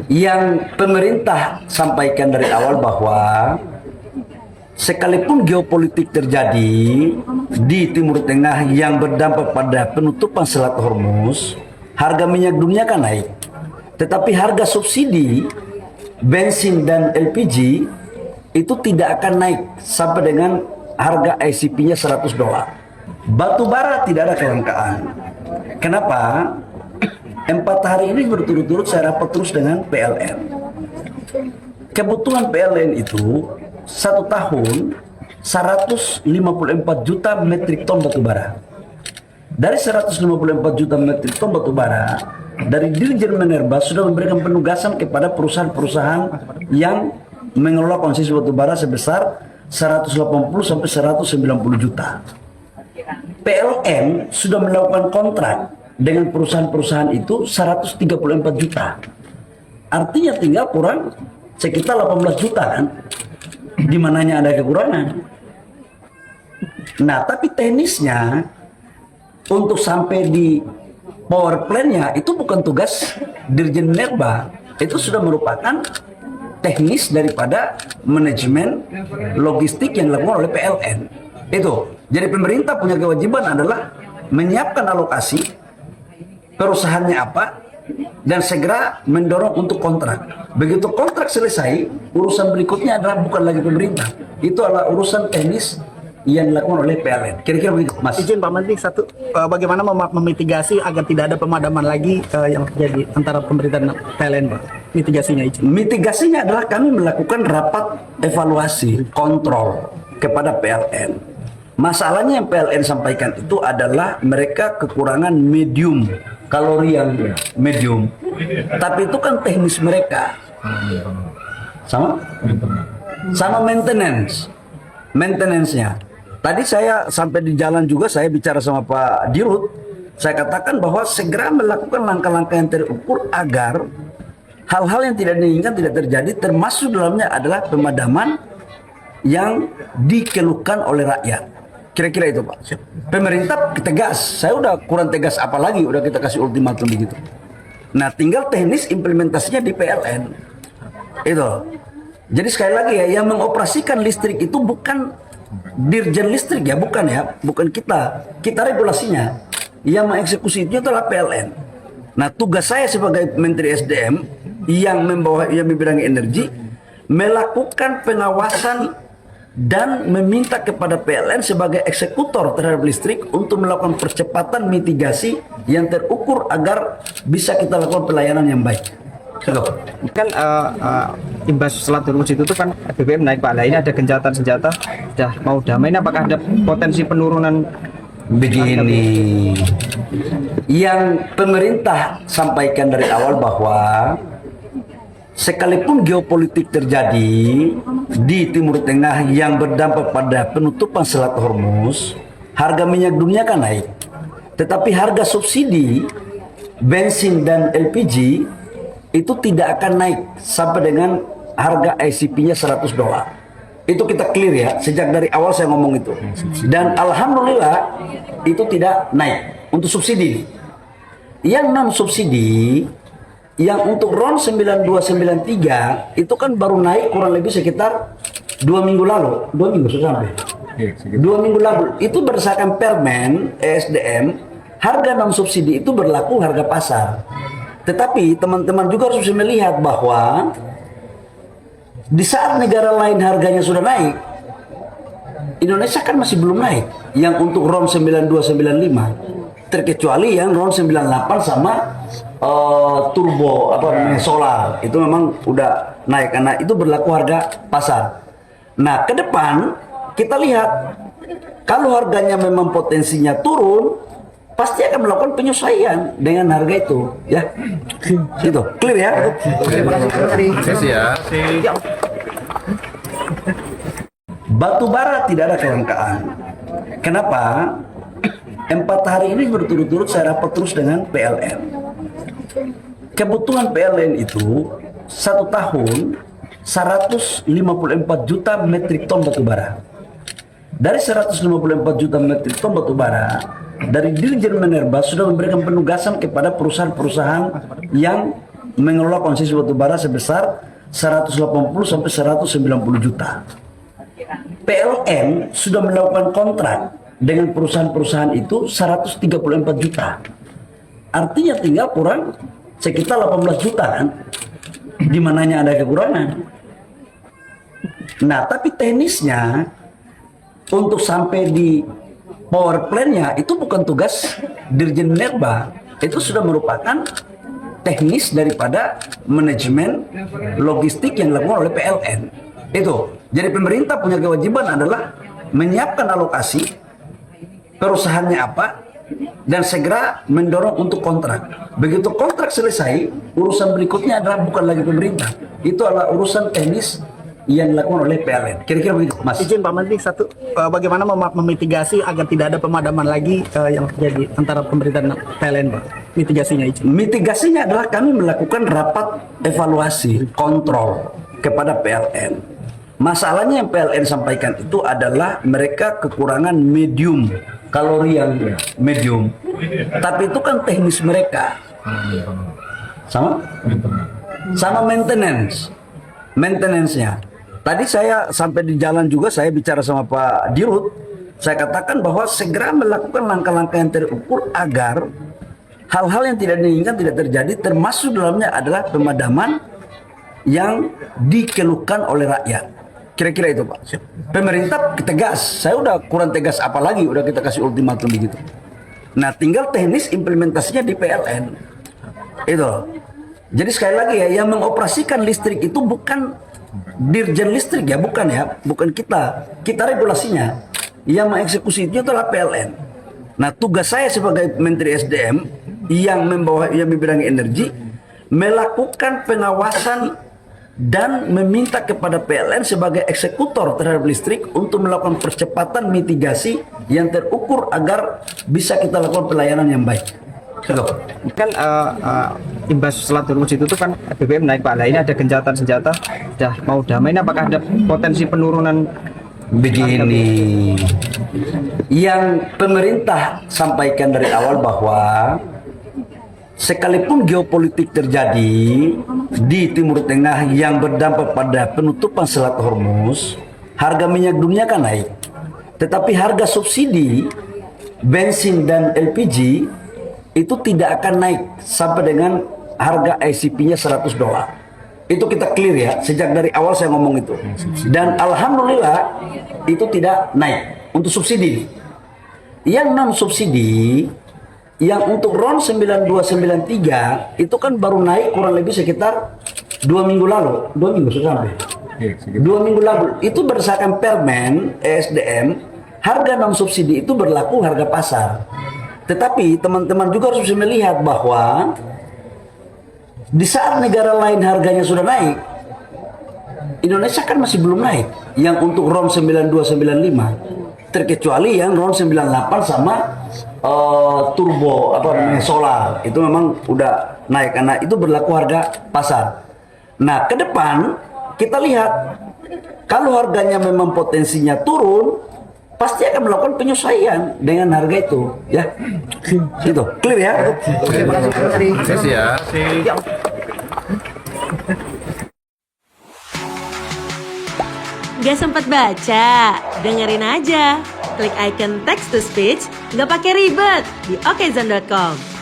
Yang pemerintah sampaikan dari awal bahwa sekalipun geopolitik terjadi di Timur Tengah yang berdampak pada penutupan Selat Hormuz, harga minyak dunia kan naik. Tetapi harga subsidi bensin dan LPG itu tidak akan naik sampai dengan harga ICP-nya $100. Batu bara tidak ada kelangkaan. Kenapa? 4 hari ini berturut-turut saya rapat terus dengan PLN. Kebutuhan PLN itu 1 tahun 154 juta metrik ton batu bara. Dari 154 juta metrik ton batu bara, dari Dirjen Minerba sudah memberikan penugasan kepada perusahaan-perusahaan yang mengelola konsesi batu bara sebesar 180 sampai 190 juta. PLN sudah melakukan kontrak dengan perusahaan-perusahaan itu 134 juta. Artinya tinggal kurang sekitar 18 juta kan? Di mananya ada kekurangan. Nah, tapi teknisnya untuk sampai di power plant-nya itu bukan tugas Dirjen Minerba. Itu sudah merupakan teknis daripada manajemen logistik yang dilakukan oleh PLN. Itu. Jadi pemerintah punya kewajiban adalah menyiapkan alokasi perusahaannya apa dan segera mendorong untuk kontrak. Begitu kontrak selesai, urusan berikutnya adalah bukan lagi pemerintah. Itu adalah urusan teknis yang dilakukan oleh PLN. Kira-kira begitu, Mas. Izin Pak Menteri, satu, bagaimana memitigasi agar tidak ada pemadaman lagi yang terjadi antara pemerintah dan PLN, Pak? Mitigasinya, izin. Mitigasinya adalah kami melakukan rapat evaluasi, kontrol kepada PLN. Masalahnya yang PLN sampaikan itu adalah mereka kekurangan medium, kalori yang medium. Tapi itu kan teknis mereka. Sama maintenance-nya. Tadi saya sampai di jalan juga saya bicara sama Pak Dirut. Saya katakan bahwa segera melakukan langkah-langkah yang terukur agar hal-hal yang tidak diinginkan tidak terjadi, termasuk dalamnya adalah pemadaman yang dikeluhkan oleh rakyat. Kira-kira itu, Pak. Pemerintah tegas. Saya udah kurang tegas apalagi udah kita kasih ultimatum begitu. Nah, tinggal teknis implementasinya di PLN. Itu. Jadi sekali lagi ya, yang mengoperasikan listrik itu bukan Dirjen Listrik ya, bukan kita. Kita regulasinya. Yang mengeksekusi itu adalah PLN. Nah, tugas saya sebagai Menteri SDM yang membidangi energi melakukan pengawasan dan meminta kepada PLN sebagai eksekutor terhadap listrik untuk melakukan percepatan mitigasi yang terukur agar bisa kita lakukan pelayanan yang baik. Kan imbas Selat Hormuz itu tuh kan BBM naik, Pak. Nah, ini ada gencatan senjata, sudah mau damai. Ini apakah ada potensi penurunan? Begini, yang pemerintah sampaikan dari awal bahwa sekalipun geopolitik terjadi di Timur Tengah yang berdampak pada penutupan Selat Hormuz, harga minyak dunia kan naik. Tetapi harga subsidi bensin dan LPG itu tidak akan naik sampai dengan harga ICP-nya $100. Itu kita clear ya, sejak dari awal saya ngomong itu. Dan alhamdulillah itu tidak naik untuk subsidi. Yang non subsidi, yang untuk RON 9293 itu kan baru naik kurang lebih sekitar 2 minggu lalu. 2 minggu sudah sampai. 2 minggu lalu. Itu berdasarkan Permen ESDM, harga non subsidi itu berlaku harga pasar. Tetapi teman-teman juga harus bisa melihat bahwa di saat negara lain harganya sudah naik, Indonesia kan masih belum naik. Yang untuk RON 9295, terkecuali yang RON 98 sama turbo solar itu memang udah naik karena itu berlaku harga pasar. Nah, ke depan kita lihat kalau harganya memang potensinya turun, pasti akan melakukan penyesuaian dengan harga itu, ya. Itu clear ya. Terima kasih ya. Batu bara tidak ada kelangkaan. Kenapa? 4 hari ini berturut-turut saya rapat terus dengan PLN. Kebutuhan PLN itu 1 tahun 154 juta metrik ton batu bara. Dari 154 juta metrik ton batu bara, dari Dirjen Minerba sudah memberikan penugasan kepada perusahaan-perusahaan yang mengelola konsesi batubara sebesar 180 sampai 190 juta. PLN sudah melakukan kontrak dengan perusahaan-perusahaan itu 134 juta. Artinya tinggal kurang sekitar 18 juta kan? Di mananya ada kekurangan. Nah, tapi teknisnya untuk sampai di power plant-nya itu bukan tugas Dirjen Minerba. Itu sudah merupakan teknis daripada manajemen logistik yang dilakukan oleh PLN. Itu. Jadi pemerintah punya kewajiban adalah menyiapkan alokasi perusahaannya apa dan segera mendorong untuk kontrak. Begitu kontrak selesai, urusan berikutnya adalah bukan lagi pemerintah. Itu adalah urusan teknis yang dilakukan oleh PLN. Kira-kira begitu, Mas. Izin Pak Menteri, satu, bagaimana memitigasi agar tidak ada pemadaman lagi yang terjadi antara pemerintah dan PLN, Pak? Mitigasinya, izin. Mitigasinya adalah kami melakukan rapat evaluasi, kontrol kepada PLN. Masalahnya yang PLN sampaikan itu adalah mereka kekurangan medium, kalori yang medium. Tapi itu kan teknis mereka. Sama maintenance-nya. Tadi saya sampai di jalan juga saya bicara sama Pak Dirut. Saya katakan bahwa segera melakukan langkah-langkah yang terukur agar hal-hal yang tidak diinginkan tidak terjadi, termasuk dalamnya adalah pemadaman yang dikeluhkan oleh rakyat. Kira-kira itu, Pak. Pemerintah tegas. Saya udah kurang tegas apalagi udah kita kasih ultimatum begitu. Nah, tinggal teknis implementasinya di PLN. Itu. Jadi sekali lagi ya, yang mengoperasikan listrik itu bukan Dirjen Listrik ya, bukan kita. Kita regulasinya. Yang mengeksekusi itu adalah PLN. Nah, tugas saya sebagai Menteri SDM yang membidangi energi melakukan pengawasan dan meminta kepada PLN sebagai eksekutor terhadap listrik untuk melakukan percepatan mitigasi yang terukur agar bisa kita lakukan pelayanan yang baik. Kan imbas selat Hormuz itu tuh kan BBM naik, Pak. Nah, ini ada gencatan senjata, sudah mau damai. Ini apakah ada potensi penurunan? Begini, yang pemerintah sampaikan dari awal bahwa sekalipun geopolitik terjadi di Timur Tengah yang berdampak pada penutupan Selat Hormuz, harga minyak dunia kan naik. Tetapi harga subsidi bensin dan LPG itu tidak akan naik sampai dengan harga ICP-nya $100. Itu kita clear ya, sejak dari awal saya ngomong itu. Dan alhamdulillah itu tidak naik untuk subsidi. Yang non subsidi, yang untuk RON 9293 itu kan baru naik kurang lebih sekitar 2 minggu lalu. 2 minggu sudah sampai. 2 minggu lalu. Itu berdasarkan Permen ESDM, harga non subsidi itu berlaku harga pasar. Tetapi teman-teman juga harus bisa melihat bahwa di saat negara lain harganya sudah naik, Indonesia kan masih belum naik. Yang untuk RON 9295, terkecuali yang RON 98 sama turbo solar itu memang udah naik karena itu berlaku harga pasar. Nah, ke depan kita lihat kalau harganya memang potensinya turun, pasti akan melakukan penyesuaian dengan harga itu, ya. Itu clear ya. Terima ya. Gak sempat baca? Dengerin aja. Klik icon text to speech, gak pakai ribet di okezone.com.